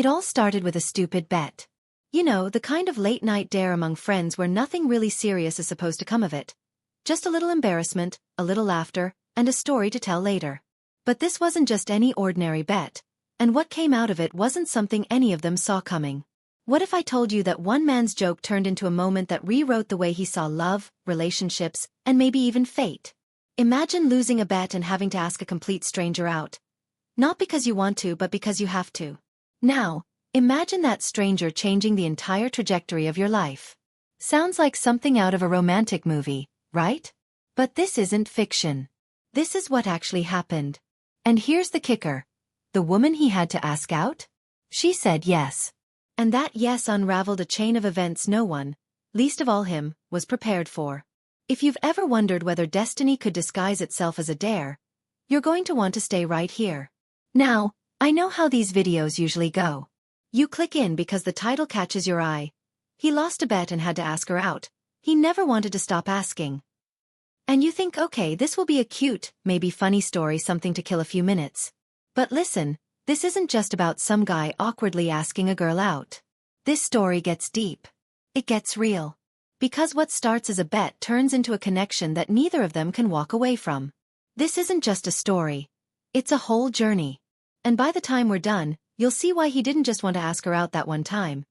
It all started with a stupid bet. You know, the kind of late-night dare among friends where nothing really serious is supposed to come of it. Just a little embarrassment, a little laughter, and a story to tell later. But this wasn't just any ordinary bet, and what came out of it wasn't something any of them saw coming. What if I told you that one man's joke turned into a moment that rewrote the way he saw love, relationships, and maybe even fate? Imagine losing a bet and having to ask a complete stranger out. Not because you want to, but because you have to. Now, imagine that stranger changing the entire trajectory of your life. Sounds like something out of a romantic movie, right? But this isn't fiction. This is what actually happened. And here's the kicker. The woman he had to ask out? She said yes. And that yes unraveled a chain of events no one, least of all him, was prepared for. If you've ever wondered whether destiny could disguise itself as a dare, you're going to want to stay right here. Now, I know how these videos usually go. You click in because the title catches your eye. He lost a bet and had to ask her out. He never wanted to stop asking. And you think, okay, this will be a cute, maybe funny story, something to kill a few minutes. But listen, this isn't just about some guy awkwardly asking a girl out. This story gets deep. It gets real. Because what starts as a bet turns into a connection that neither of them can walk away from. This isn't just a story. It's a whole journey. And by the time we're done, you'll see why he didn't just want to ask her out that one time.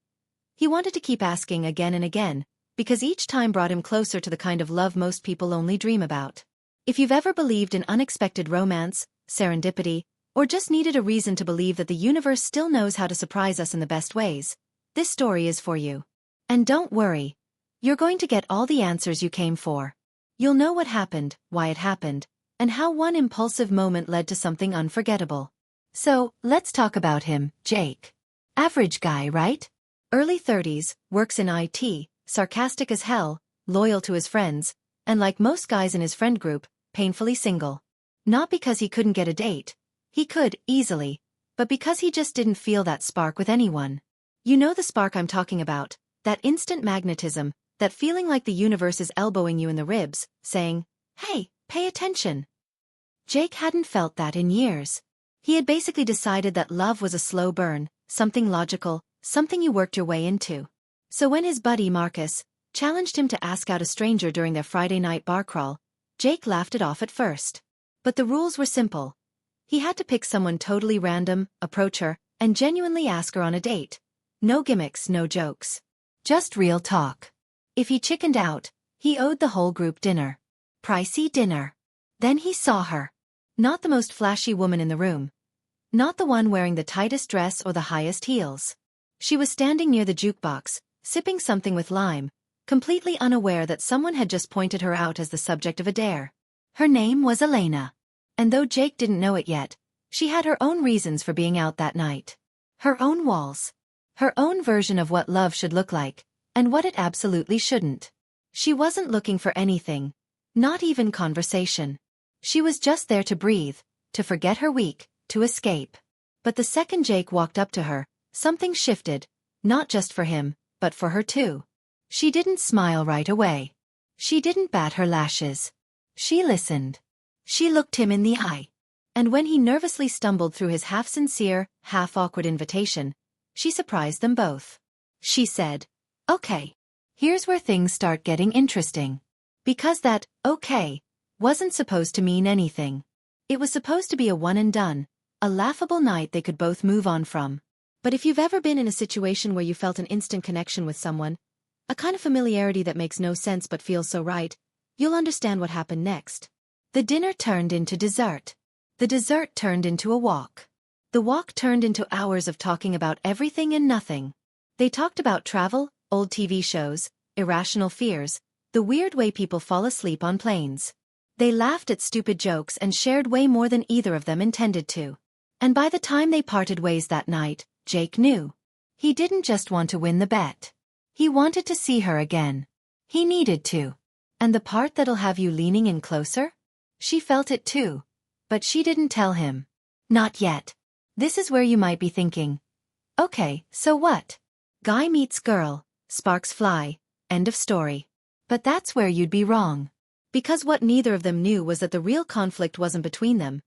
He wanted to keep asking again and again, because each time brought him closer to the kind of love most people only dream about. If you've ever believed in unexpected romance, serendipity, or just needed a reason to believe that the universe still knows how to surprise us in the best ways, this story is for you. And don't worry. You're going to get all the answers you came for. You'll know what happened, why it happened, and how one impulsive moment led to something unforgettable. So, let's talk about him, Jake. Average guy, right? Early 30s, works in IT, sarcastic as hell, loyal to his friends, and like most guys in his friend group, painfully single. Not because he couldn't get a date. He could, easily, but because he just didn't feel that spark with anyone. You know the spark I'm talking about, that instant magnetism, that feeling like the universe is elbowing you in the ribs, saying, hey, pay attention. Jake hadn't felt that in years. He had basically decided that love was a slow burn, something logical, something you worked your way into. So when his buddy Marcus challenged him to ask out a stranger during their Friday night bar crawl, Jake laughed it off at first. But the rules were simple. He had to pick someone totally random, approach her, and genuinely ask her on a date. No gimmicks, no jokes. Just real talk. If he chickened out, he owed the whole group dinner. Pricey dinner. Then he saw her. Not the most flashy woman in the room. Not the one wearing the tightest dress or the highest heels. She was standing near the jukebox, sipping something with lime, completely unaware that someone had just pointed her out as the subject of a dare. Her name was Elena. And though Jake didn't know it yet, she had her own reasons for being out that night. Her own walls. Her own version of what love should look like, and what it absolutely shouldn't. She wasn't looking for anything. Not even conversation. She was just there to breathe, to forget her week, to escape. But the second Jake walked up to her, something shifted, not just for him, but for her too. She didn't smile right away. She didn't bat her lashes. She listened. She looked him in the eye. And when he nervously stumbled through his half-sincere, half-awkward invitation, she surprised them both. She said, okay. Here's where things start getting interesting. Because that, okay, wasn't supposed to mean anything. It was supposed to be a one and done, a laughable night they could both move on from. But if you've ever been in a situation where you felt an instant connection with someone, a kind of familiarity that makes no sense but feels so right, you'll understand what happened next. The dinner turned into dessert. The dessert turned into a walk. The walk turned into hours of talking about everything and nothing. They talked about travel, old TV shows, irrational fears, the weird way people fall asleep on planes. They laughed at stupid jokes and shared way more than either of them intended to. And by the time they parted ways that night, Jake knew. He didn't just want to win the bet. He wanted to see her again. He needed to. And the part that'll have you leaning in closer? She felt it too. But she didn't tell him. Not yet. This is where you might be thinking. Okay, so what? Guy meets girl, sparks fly, end of story. But that's where you'd be wrong. Because what neither of them knew was that the real conflict wasn't between them.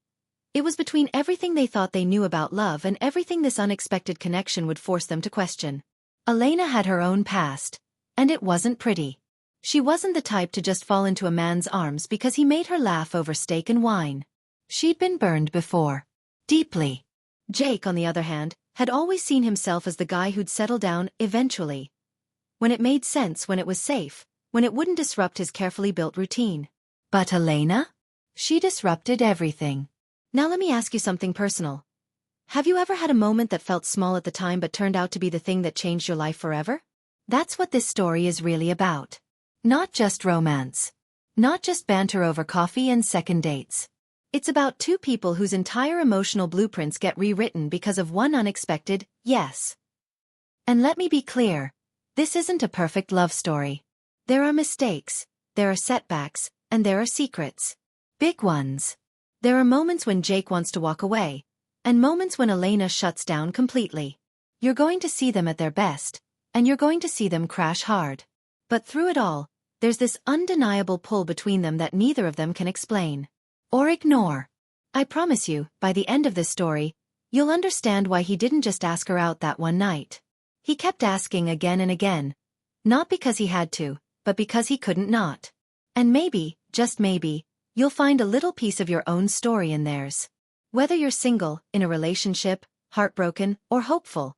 It was between everything they thought they knew about love and everything this unexpected connection would force them to question. Elena had her own past, and it wasn't pretty. She wasn't the type to just fall into a man's arms because he made her laugh over steak and wine. She'd been burned before. Deeply. Jake, on the other hand, had always seen himself as the guy who'd settle down eventually. When it made sense, when it was safe, when it wouldn't disrupt his carefully built routine. But Elena? She disrupted everything. Now let me ask you something personal. Have you ever had a moment that felt small at the time but turned out to be the thing that changed your life forever? That's what this story is really about. Not just romance. Not just banter over coffee and second dates. It's about two people whose entire emotional blueprints get rewritten because of one unexpected yes. And let me be clear, this isn't a perfect love story. There are mistakes, there are setbacks, and there are secrets. Big ones. There are moments when Jake wants to walk away, and moments when Elena shuts down completely. You're going to see them at their best, and you're going to see them crash hard. But through it all, there's this undeniable pull between them that neither of them can explain. Or ignore. I promise you, by the end of this story, you'll understand why he didn't just ask her out that one night. He kept asking again and again. Not because he had to, but because he couldn't not. And maybe, just maybe, you'll find a little piece of your own story in theirs. Whether you're single, in a relationship, heartbroken, or hopeful,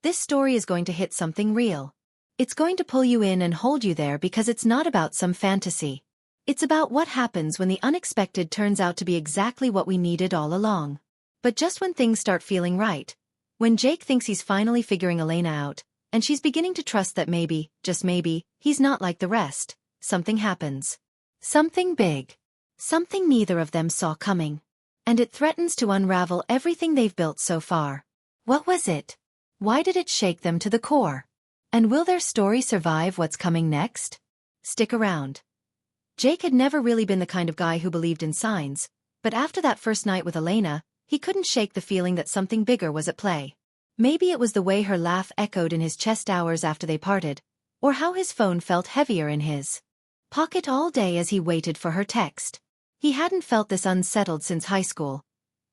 this story is going to hit something real. It's going to pull you in and hold you there because it's not about some fantasy. It's about what happens when the unexpected turns out to be exactly what we needed all along. But just when things start feeling right, when Jake thinks he's finally figuring Elena out, and she's beginning to trust that maybe, just maybe, he's not like the rest, something happens. Something big. Something neither of them saw coming. And it threatens to unravel everything they've built so far. What was it? Why did it shake them to the core? And will their story survive what's coming next? Stick around. Jake had never really been the kind of guy who believed in signs, but after that first night with Elena, he couldn't shake the feeling that something bigger was at play. Maybe it was the way her laugh echoed in his chest hours after they parted, or how his phone felt heavier in his pocket all day as he waited for her text. He hadn't felt this unsettled since high school.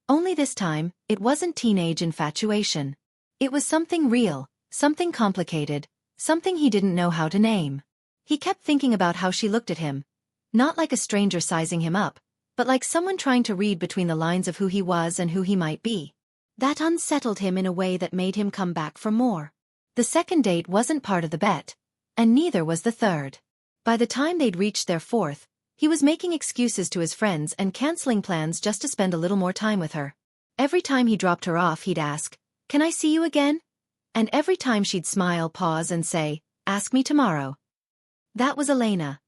Only this time, it wasn't teenage infatuation. It was something real, something complicated, something he didn't know how to name. He kept thinking about how she looked at him. Not like a stranger sizing him up, but like someone trying to read between the lines of who he was and who he might be. That unsettled him in a way that made him come back for more. The second date wasn't part of the bet, and neither was the third. By the time they'd reached their fourth, he was making excuses to his friends and canceling plans just to spend a little more time with her. Every time he dropped her off, he'd ask, "Can I see you again?" And every time she'd smile, pause, and say, "Ask me tomorrow." That was Elena.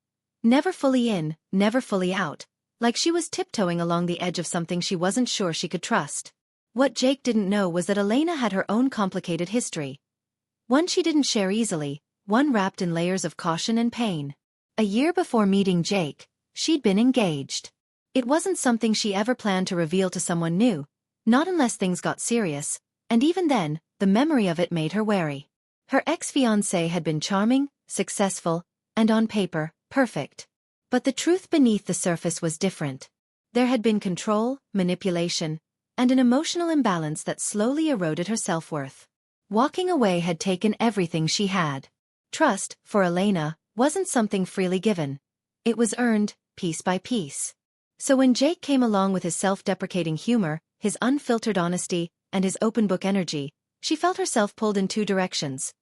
Never fully in, never fully out, like she was tiptoeing along the edge of something she wasn't sure she could trust. What Jake didn't know was that Elena had her own complicated history. One she didn't share easily, one wrapped in layers of caution and pain. A year before meeting Jake, she'd been engaged. It wasn't something she ever planned to reveal to someone new, not unless things got serious, and even then, the memory of it made her wary. Her ex-fiancé had been charming, successful, and on paper, perfect. But the truth beneath the surface was different. There had been control, manipulation, and an emotional imbalance that slowly eroded her self-worth. Walking away had taken everything she had. Trust, for Elena, wasn't something freely given. It was earned, piece by piece. So when Jake came along with his self-deprecating humor, his unfiltered honesty, and his open-book energy, she felt herself pulled in two directions.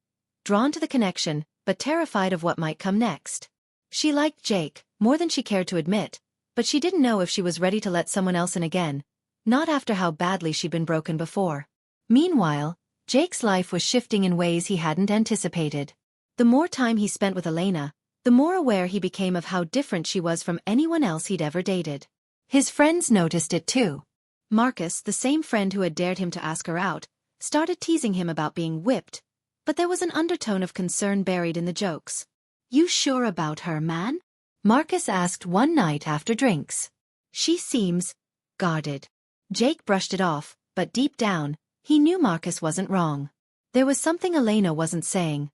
Drawn to the connection, but terrified of what might come next. She liked Jake, more than she cared to admit, but she didn't know if she was ready to let someone else in again, not after how badly she'd been broken before. Meanwhile, Jake's life was shifting in ways he hadn't anticipated. The more time he spent with Elena, the more aware he became of how different she was from anyone else he'd ever dated. His friends noticed it too. Marcus, the same friend who had dared him to ask her out, started teasing him about being whipped, but there was an undertone of concern buried in the jokes. "You sure about her, man?" Marcus asked one night after drinks. "She seems guarded." Jake brushed it off, but deep down, he knew Marcus wasn't wrong. There was something Elena wasn't saying.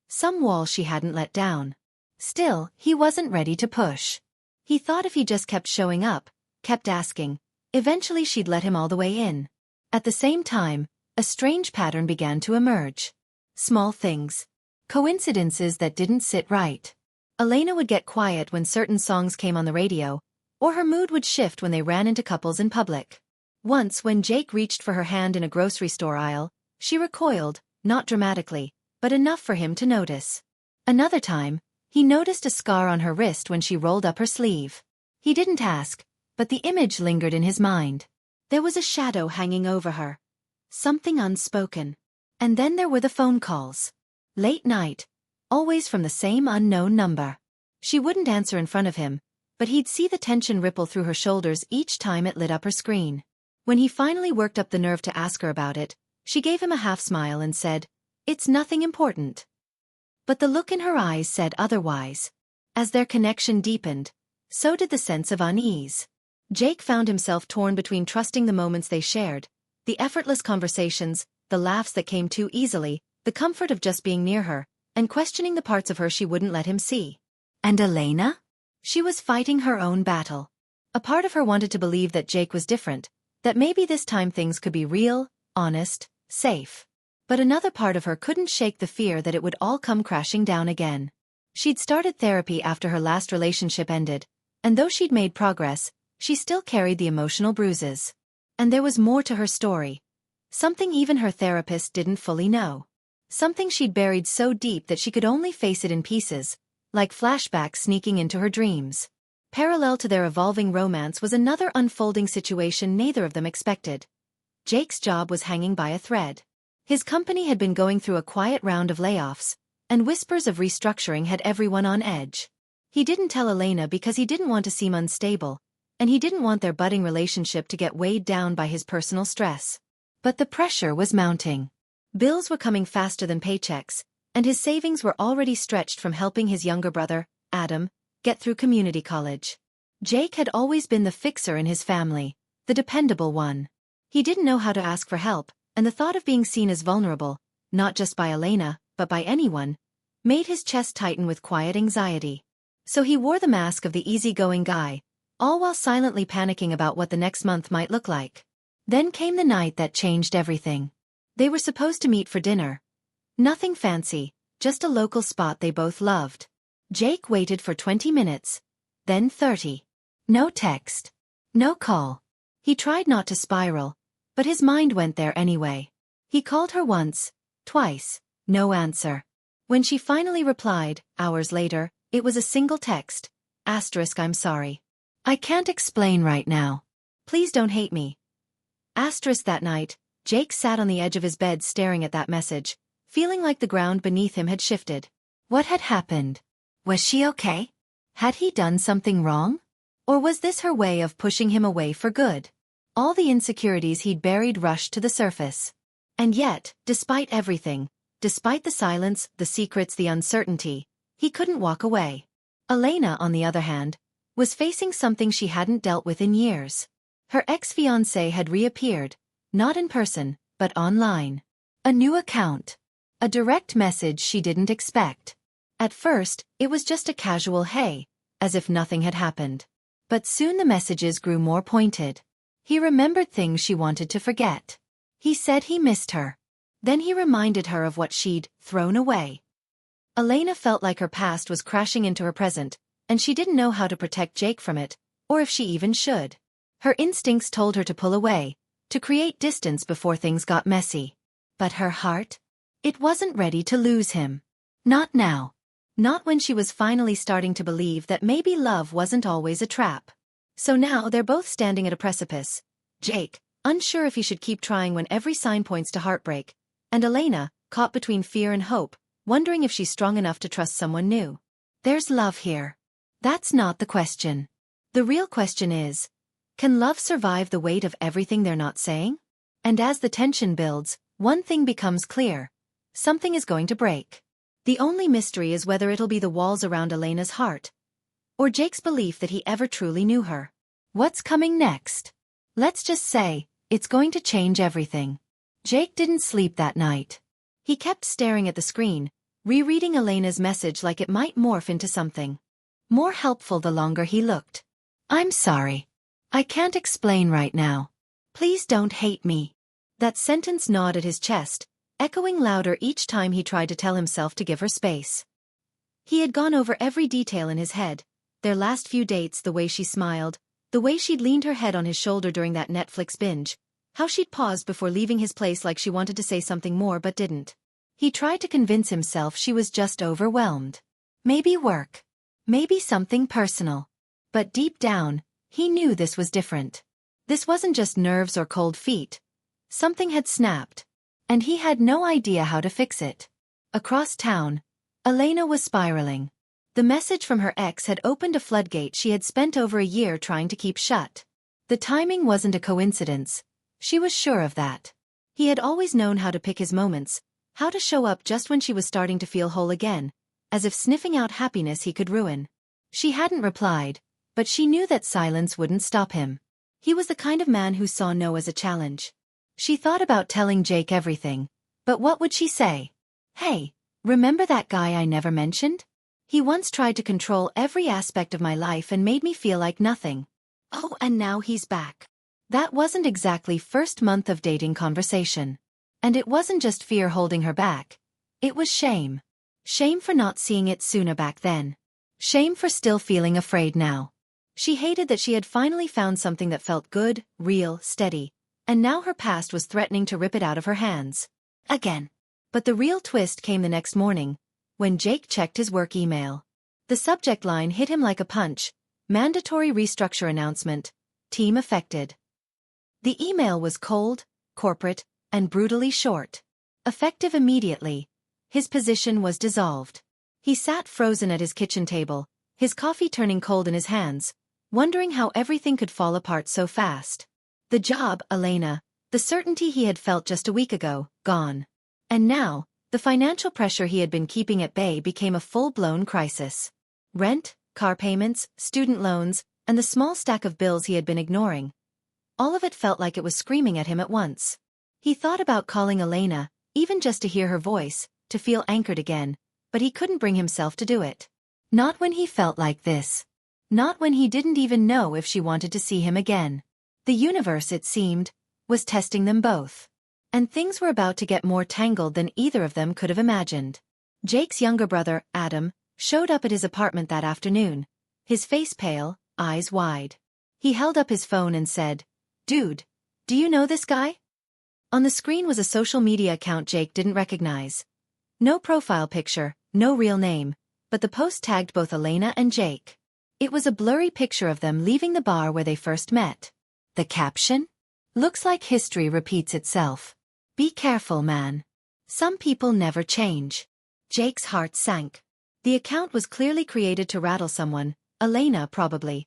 Some wall she hadn't let down. Still, he wasn't ready to push. He thought if he just kept showing up, kept asking, Eventually she'd let him all the way in. At the same time, a strange pattern began to emerge. Small things. Coincidences that didn't sit right. Elena would get quiet when certain songs came on the radio, or her mood would shift when they ran into couples in public. Once when Jake reached for her hand in a grocery store aisle, she recoiled, not dramatically, but enough for him to notice. Another time, he noticed a scar on her wrist when she rolled up her sleeve. He didn't ask, but the image lingered in his mind. There was a shadow hanging over her. Something unspoken. And then there were the phone calls. Late night. Always from the same unknown number. She wouldn't answer in front of him, but he'd see the tension ripple through her shoulders each time it lit up her screen. When he finally worked up the nerve to ask her about it, she gave him a half-smile and said, "It's nothing important." But the look in her eyes said otherwise. As their connection deepened, so did the sense of unease. Jake found himself torn between trusting the moments they shared, the effortless conversations, the laughs that came too easily, the comfort of just being near her, and questioning the parts of her she wouldn't let him see. And Elena? She was fighting her own battle. A part of her wanted to believe that Jake was different, that maybe this time things could be real, honest, safe. But another part of her couldn't shake the fear that it would all come crashing down again. She'd started therapy after her last relationship ended, and though she'd made progress, she still carried the emotional bruises. And there was more to her story. Something even her therapist didn't fully know. Something she'd buried so deep that she could only face it in pieces, like flashbacks sneaking into her dreams. Parallel to their evolving romance was another unfolding situation neither of them expected. Jake's job was hanging by a thread. His company had been going through a quiet round of layoffs, and whispers of restructuring had everyone on edge. He didn't tell Elena because he didn't want to seem unstable, and he didn't want their budding relationship to get weighed down by his personal stress. But the pressure was mounting. Bills were coming faster than paychecks, and his savings were already stretched from helping his younger brother, Adam, get through community college. Jake had always been the fixer in his family, the dependable one. He didn't know how to ask for help, and the thought of being seen as vulnerable, not just by Elena, but by anyone, made his chest tighten with quiet anxiety. So he wore the mask of the easygoing guy, all while silently panicking about what the next month might look like. Then came the night that changed everything. They were supposed to meet for dinner. Nothing fancy, just a local spot they both loved. Jake waited for 20 minutes, then 30. No text. No call. He tried not to spiral, but his mind went there anyway. He called her once, twice, no answer. When she finally replied, hours later, it was a single text, *, I'm sorry. I can't explain right now. Please don't hate me. *. That night, Jake sat on the edge of his bed staring at that message, feeling like the ground beneath him had shifted. What had happened? Was she okay? Had he done something wrong? Or was this her way of pushing him away for good? All the insecurities he'd buried rushed to the surface. And yet, despite everything, despite the silence, the secrets, the uncertainty, he couldn't walk away. Elena, on the other hand, was facing something she hadn't dealt with in years. Her ex-fiancé had reappeared, not in person, but online. A new account. A direct message she didn't expect. At first, it was just a casual hey, as if nothing had happened. But soon the messages grew more pointed. He remembered things she wanted to forget. He said he missed her. Then he reminded her of what she'd thrown away. Elena felt like her past was crashing into her present, and she didn't know how to protect Jake from it, or if she even should. Her instincts told her to pull away, to create distance before things got messy. But her heart? It wasn't ready to lose him. Not now. Not when she was finally starting to believe that maybe love wasn't always a trap. So now they're both standing at a precipice. Jake, unsure if he should keep trying when every sign points to heartbreak, and Elena, caught between fear and hope, wondering if she's strong enough to trust someone new. There's love here. That's not the question. The real question is, can love survive the weight of everything they're not saying? And as the tension builds, one thing becomes clear. Something is going to break. The only mystery is whether it'll be the walls around Elena's heart, or Jake's belief that he ever truly knew her. What's coming next? Let's just say, it's going to change everything. Jake didn't sleep that night. He kept staring at the screen, rereading Elena's message like it might morph into something more helpful the longer he looked. I'm sorry. I can't explain right now. Please don't hate me. That sentence gnawed at his chest, echoing louder each time he tried to tell himself to give her space. He had gone over every detail in his head, their last few dates, the way she smiled, the way she'd leaned her head on his shoulder during that Netflix binge, how she'd paused before leaving his place like she wanted to say something more but didn't. He tried to convince himself she was just overwhelmed. Maybe work. Maybe something personal. But deep down, he knew this was different. This wasn't just nerves or cold feet. Something had snapped. And he had no idea how to fix it. Across town, Elena was spiraling. The message from her ex had opened a floodgate she had spent over a year trying to keep shut. The timing wasn't a coincidence. She was sure of that. He had always known how to pick his moments, how to show up just when she was starting to feel whole again, as if sniffing out happiness he could ruin. She hadn't replied, but she knew that silence wouldn't stop him. He was the kind of man who saw no as a challenge. She thought about telling Jake everything, but what would she say? Hey, remember that guy I never mentioned? He once tried to control every aspect of my life and made me feel like nothing. Oh, and now he's back. That wasn't exactly first month of dating conversation. And it wasn't just fear holding her back. It was shame. Shame for not seeing it sooner back then. Shame for still feeling afraid now. She hated that she had finally found something that felt good, real, steady, and now her past was threatening to rip it out of her hands. Again. But the real twist came the next morning, when Jake checked his work email. The subject line hit him like a punch: mandatory restructure announcement, team affected. The email was cold, corporate, and brutally short. Effective immediately. His position was dissolved. He sat frozen at his kitchen table, his coffee turning cold in his hands, wondering how everything could fall apart so fast. The job, Elena, the certainty he had felt just a week ago, gone. And now, the financial pressure he had been keeping at bay became a full-blown crisis. Rent, car payments, student loans, and the small stack of bills he had been ignoring. All of it felt like it was screaming at him at once. He thought about calling Elena, even just to hear her voice, to feel anchored again, but he couldn't bring himself to do it. Not when he felt like this. Not when he didn't even know if she wanted to see him again. The universe, it seemed, was testing them both. And things were about to get more tangled than either of them could have imagined. Jake's younger brother, Adam, showed up at his apartment that afternoon, his face pale, eyes wide. He held up his phone and said, "Dude, do you know this guy?" On the screen was a social media account Jake didn't recognize. No profile picture, no real name, but the post tagged both Elena and Jake. It was a blurry picture of them leaving the bar where they first met. The caption? "Looks like history repeats itself. Be careful, man. Some people never change." Jake's heart sank. The account was clearly created to rattle someone, Elena probably.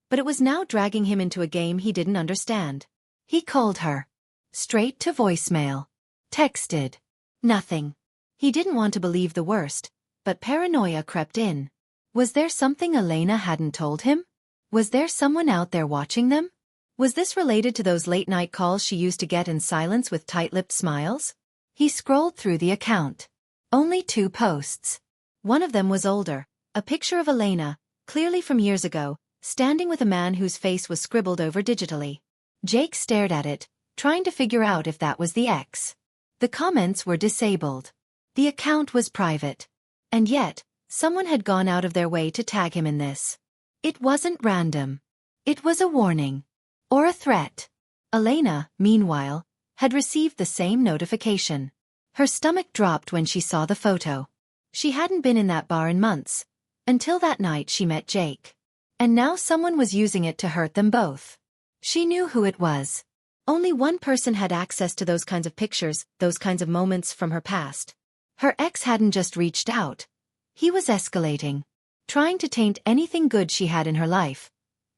But it was now dragging him into a game he didn't understand. He called her. Straight to voicemail. Texted. Nothing. He didn't want to believe the worst, but paranoia crept in. Was there something Elena hadn't told him? Was there someone out there watching them? Was this related to those late-night calls she used to get in silence with tight-lipped smiles? He scrolled through the account. Only 2 posts. One of them was older, a picture of Elena, clearly from years ago, standing with a man whose face was scribbled over digitally. Jake stared at it, trying to figure out if that was the ex. The comments were disabled. The account was private. And yet, someone had gone out of their way to tag him in this. It wasn't random. It was a warning. Or a threat. Elena, meanwhile, had received the same notification. Her stomach dropped when she saw the photo. She hadn't been in that bar in months, until that night she met Jake. And now someone was using it to hurt them both. She knew who it was. Only one person had access to those kinds of pictures, those kinds of moments from her past. Her ex hadn't just reached out. He was escalating. Trying to taint anything good she had in her life.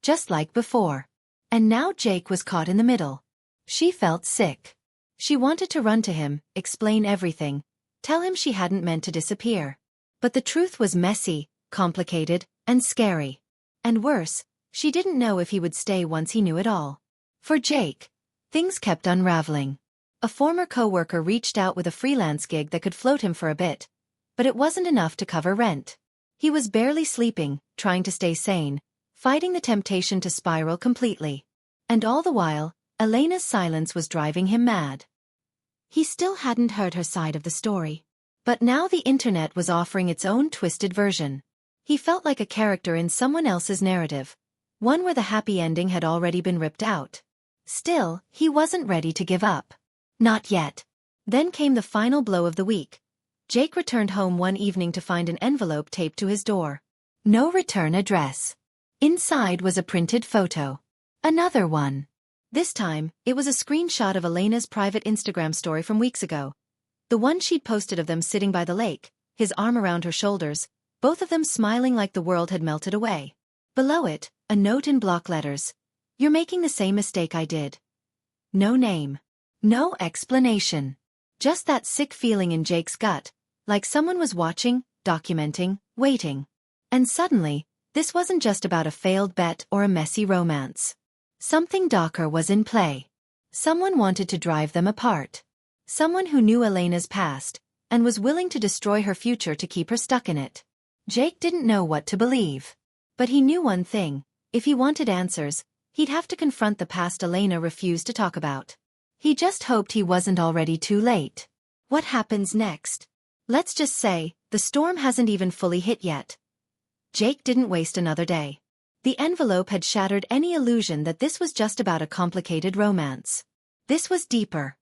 Just like before. And now Jake was caught in the middle. She felt sick. She wanted to run to him, explain everything, tell him she hadn't meant to disappear. But the truth was messy, complicated, and scary. And worse, she didn't know if he would stay once he knew it all. For Jake, things kept unraveling. A former coworker reached out with a freelance gig that could float him for a bit, but it wasn't enough to cover rent. He was barely sleeping, trying to stay sane, fighting the temptation to spiral completely. And all the while, Elena's silence was driving him mad. He still hadn't heard her side of the story. But now the internet was offering its own twisted version. He felt like a character in someone else's narrative, one where the happy ending had already been ripped out. Still, he wasn't ready to give up. Not yet. Then came the final blow of the week. Jake returned home one evening to find an envelope taped to his door. No return address. Inside was a printed photo. Another one. This time, it was a screenshot of Elena's private Instagram story from weeks ago. The one she'd posted of them sitting by the lake, his arm around her shoulders, both of them smiling like the world had melted away. Below it, a note in block letters. "You're making the same mistake I did." No name. No explanation. Just that sick feeling in Jake's gut, like someone was watching, documenting, waiting. And suddenly, this wasn't just about a failed bet or a messy romance. Something darker was in play. Someone wanted to drive them apart. Someone who knew Elena's past, and was willing to destroy her future to keep her stuck in it. Jake didn't know what to believe. But he knew one thing: if he wanted answers, he'd have to confront the past Elena refused to talk about. He just hoped he wasn't already too late. What happens next? Let's just say, the storm hasn't even fully hit yet. Jake didn't waste another day. The envelope had shattered any illusion that this was just about a complicated romance. This was deeper.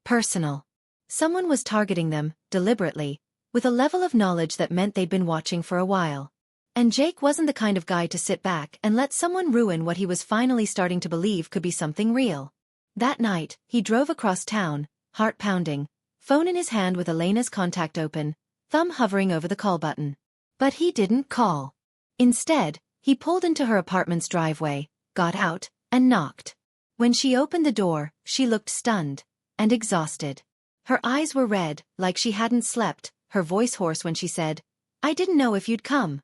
Personal. Someone was targeting them, deliberately, with a level of knowledge that meant they'd been watching for a while. And Jake wasn't the kind of guy to sit back and let someone ruin what he was finally starting to believe could be something real. That night, he drove across town, heart pounding, phone in his hand with Elena's contact open, thumb hovering over the call button. But he didn't call. Instead, he pulled into her apartment's driveway, got out, and knocked. When she opened the door, she looked stunned and exhausted. Her eyes were red, like she hadn't slept, her voice hoarse when she said, "I didn't know if you'd come."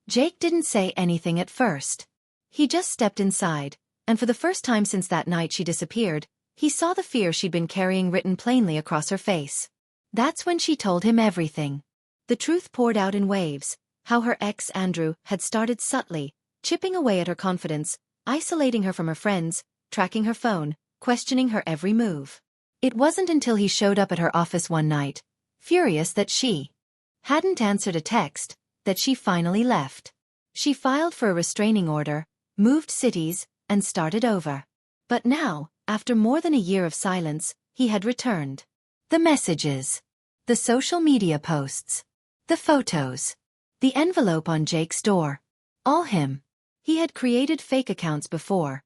Jake didn't say anything at first. He just stepped inside, and for the first time since that night she disappeared, he saw the fear she'd been carrying written plainly across her face. That's when she told him everything. The truth poured out in waves, how her ex Andrew had started subtly, chipping away at her confidence, isolating her from her friends, tracking her phone, questioning her every move. It wasn't until he showed up at her office one night, furious that she hadn't answered a text, that she finally left. She filed for a restraining order, moved cities, and started over. But now, after more than a year of silence, he had returned. The messages. The social media posts. The photos. The envelope on Jake's door. All him. He had created fake accounts before.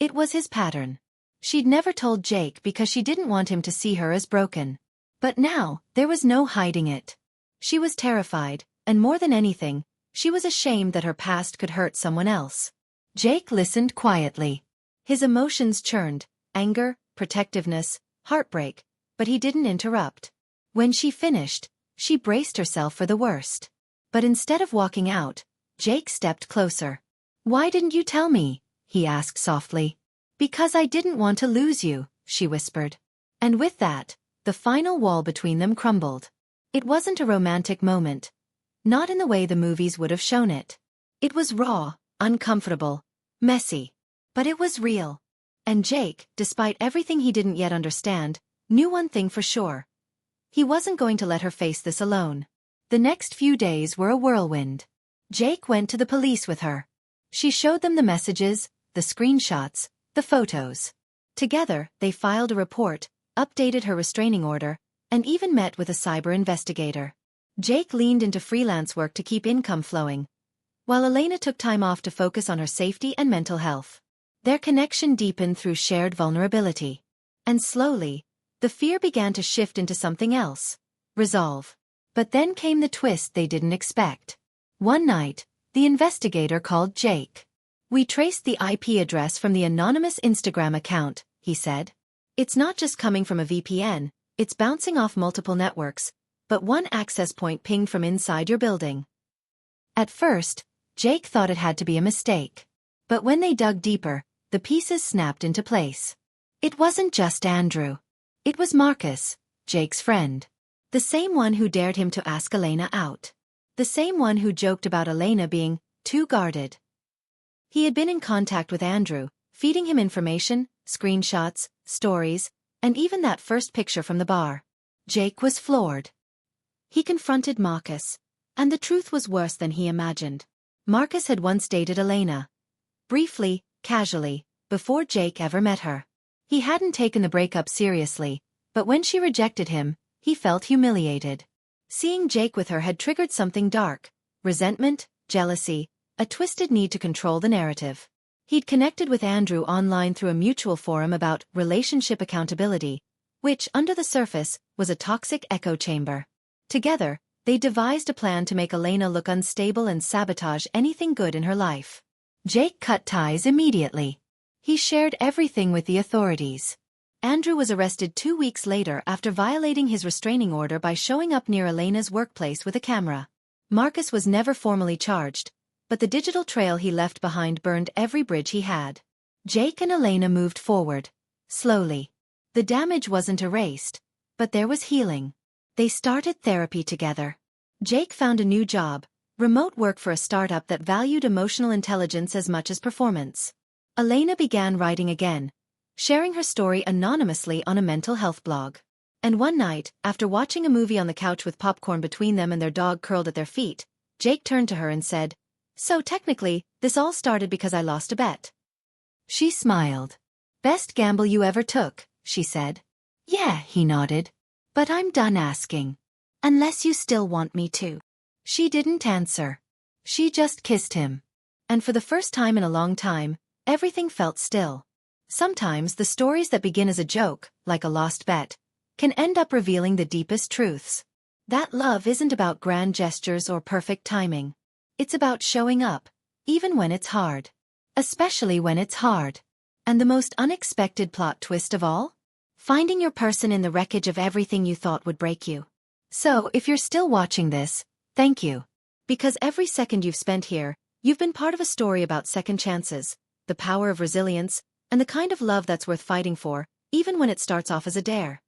It was his pattern. She'd never told Jake because she didn't want him to see her as broken. But now, there was no hiding it. She was terrified, and more than anything, she was ashamed that her past could hurt someone else. Jake listened quietly. His emotions churned, anger, protectiveness, heartbreak, but he didn't interrupt. When she finished, she braced herself for the worst. But instead of walking out, Jake stepped closer. "Why didn't you tell me?" he asked softly. "Because I didn't want to lose you," she whispered. And with that, the final wall between them crumbled. It wasn't a romantic moment. Not in the way the movies would have shown it. It was raw, uncomfortable, messy. But it was real. And Jake, despite everything he didn't yet understand, knew one thing for sure. He wasn't going to let her face this alone. The next few days were a whirlwind. Jake went to the police with her. She showed them the messages, the screenshots, the photos. Together, they filed a report, updated her restraining order, and even met with a cyber investigator. Jake leaned into freelance work to keep income flowing, while Elena took time off to focus on her safety and mental health. Their connection deepened through shared vulnerability. And slowly, the fear began to shift into something else: resolve. But then came the twist they didn't expect. One night, the investigator called Jake. "We traced the IP address from the anonymous Instagram account," he said. "It's not just coming from a VPN, it's bouncing off multiple networks, but one access point pinged from inside your building." At first, Jake thought it had to be a mistake. But when they dug deeper, the pieces snapped into place. It wasn't just Andrew. It was Marcus, Jake's friend. The same one who dared him to ask Elena out. The same one who joked about Elena being too guarded. He had been in contact with Andrew, feeding him information, screenshots, stories, and even that first picture from the bar. Jake was floored. He confronted Marcus, and the truth was worse than he imagined. Marcus had once dated Elena. Briefly, casually, before Jake ever met her. He hadn't taken the breakup seriously, but when she rejected him, he felt humiliated. Seeing Jake with her had triggered something dark: resentment, jealousy, a twisted need to control the narrative. He'd connected with Andrew online through a mutual forum about relationship accountability, which, under the surface, was a toxic echo chamber. Together, they devised a plan to make Elena look unstable and sabotage anything good in her life. Jake cut ties immediately. He shared everything with the authorities. Andrew was arrested 2 weeks later after violating his restraining order by showing up near Elena's workplace with a camera. Marcus was never formally charged, but the digital trail he left behind burned every bridge he had. Jake and Elena moved forward, slowly. The damage wasn't erased, but there was healing. They started therapy together. Jake found a new job, remote work for a startup that valued emotional intelligence as much as performance. Elena began writing again, sharing her story anonymously on a mental health blog. And one night, after watching a movie on the couch with popcorn between them and their dog curled at their feet, Jake turned to her and said, "So technically, this all started because I lost a bet." She smiled. "Best gamble you ever took," she said. "Yeah," he nodded. "But I'm done asking. Unless you still want me to." She didn't answer. She just kissed him. And for the first time in a long time, everything felt still. Sometimes the stories that begin as a joke, like a lost bet, can end up revealing the deepest truths. That love isn't about grand gestures or perfect timing. It's about showing up, even when it's hard. Especially when it's hard. And the most unexpected plot twist of all? Finding your person in the wreckage of everything you thought would break you. So, if you're still watching this, thank you. Because every second you've spent here, you've been part of a story about second chances, the power of resilience, and the kind of love that's worth fighting for, even when it starts off as a dare.